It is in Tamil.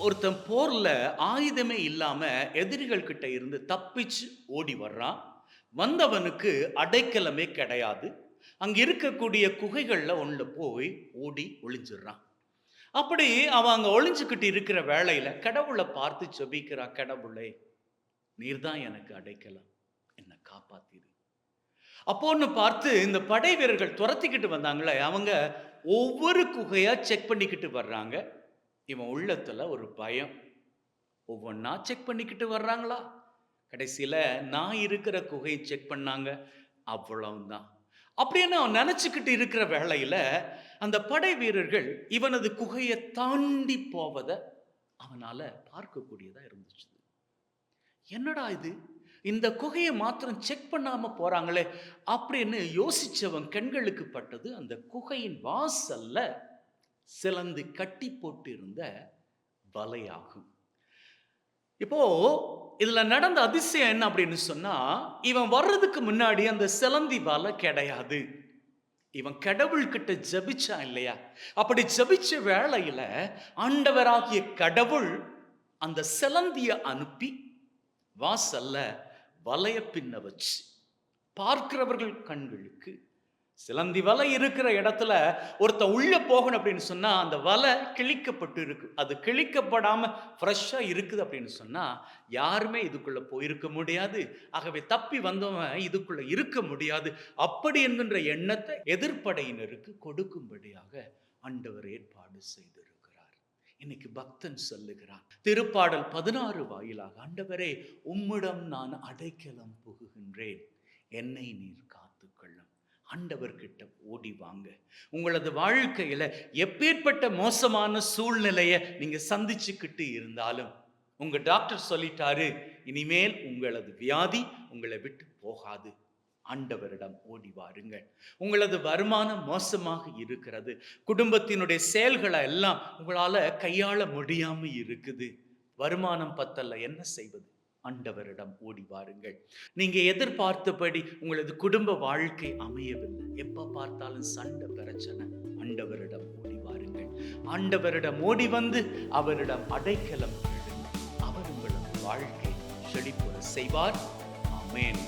ஒருத்தன் போர்ல ஆயுதமே இல்லாம எதிரிகள் கிட்ட இருந்து தப்பிச்சு ஓடி வர்றான். வந்தவனுக்கு அடைக்கலமே கிடையாது. அங்க இருக்கக்கூடிய குகைகள்ல ஒண்ணுல போய் ஓடி ஒளிஞ்சிடுறான். அப்படி அவன் அங்க ஒளிஞ்சுக்கிட்டு இருக்கிற வேளையில கடவுள பார்த்து ஜெபிக்கிறான். கடவுளே, நீர் தான் எனக்கு அடைக்கலம். என்ன காப்பாத்திரு. அப்போன்னு பார்த்து இந்த படை வீரர்கள் துரத்திக்கிட்டு வந்தாங்களே, அவங்க ஒவ்வொரு குகையா செக் பண்ணிக்கிட்டு வர்றாங்க. இவன் உள்ளத்துல ஒரு பயம். ஒவ்வொன்னா செக் பண்ணிக்கிட்டு வர்றாங்களா? கடைசியில நான் இருக்கிற குகையை செக் பண்ணாங்க. அவ்வளவுதான். அப்படின்னு அவன் நினைச்சுக்கிட்டு இருக்கிற வேளையில, அந்த படை வீரர்கள் இவனது குகையை தாண்டி போவத அவனால பார்க்கக்கூடியதா இருந்துச்சு. என்னடா இது? இந்த குகையை மாத்திரம் செக் பண்ணாம போறாங்களே அப்படின்னு யோசிச்சவன் கண்களுக்கு பட்டது அந்த குகையின் வாசல்ல சிலந்து கட்டி போட்டு இருந்த வலையாகும். இப்போ இதுல நடந்த அதிசயம் என்ன அப்படின்னு சொன்னா, இவன் வர்றதுக்கு முன்னாடி அந்த சிலந்தி வலை கிடையாது. இவன் கடவுள் கிட்ட ஜெபிச்சான் இல்லையா? அப்படி ஜெபிச்ச வேளையில ஆண்டவராகிய கடவுள் அந்த சிலந்திய அனுப்பி வாசல்ல வலைய பின்ன வச்சு பார்க்கிறவர்கள் கண்களுக்கு சிலந்தி வலை இருக்கிற இடத்துல ஒருத்தன் உள்ள போகணும் அப்படின்னு சொன்னா அந்த வலை கிழிக்கப்பட்டு இருக்கு. அது கிழிக்கப்படாம ஃப்ரெஷ்ஷா இருக்குது அப்படின்னு சொன்னா யாருமே இதுக்குள்ள போயிருக்க முடியாது. ஆகவே தப்பி வந்தவன் இதுக்குள்ள இருக்க முடியாது. அப்படி என்கின்ற எண்ணத்தை எதிர்ப்படையினருக்கு கொடுக்கும்படியாக ஆண்டவர் ஏற்பாடு செய்திருக்கிறார். இன்னைக்கு பக்தன் சொல்லுகிறான் திருப்பாடல் 16 வாயிலாக, ஆண்டவரே உம்மிடம் நான் அடைக்கலம் புகுகின்றேன், என்னை நீர் காத்துக்கொள்ளும். ஆண்டவர்கிட்ட ஓடி வாங்க. உங்களது வாழ்க்கையில எப்பேற்பட்ட மோசமான சூழ்நிலையை நீங்க சந்திச்சுக்கிட்டு இருந்தாலும் உங்க டாக்டர் சொல்லிட்டாரு, இனிமேல் உங்களது வியாதி உங்களை விட்டு போகாது. ஆண்டவரிடம் ஓடி வாருங்கள். உங்களது வருமானம் மோசமாக இருக்கிறது, குடும்பத்தினுடைய செயல்களை எல்லாம் உங்களால கையாள முடியாம இருக்குது, வருமானம் பத்தல, என்ன செய்வது? ஆண்டவரிடம் ஓடி வாருங்கள். நீங்க எதிர்பார்த்தபடி உங்களது குடும்ப வாழ்க்கை அமையவில்லை, எப்ப பார்த்தாலும் சண்டை பிரச்சனை, ஆண்டவரிடம் ஓடி வாருங்கள். ஆண்டவரிடம் ஓடி வந்து அவரிடம் அடைக்கலம் தேடுங்கள். அவர் உங்களது வாழ்க்கை செழிப்புற செய்வார். ஆமென்.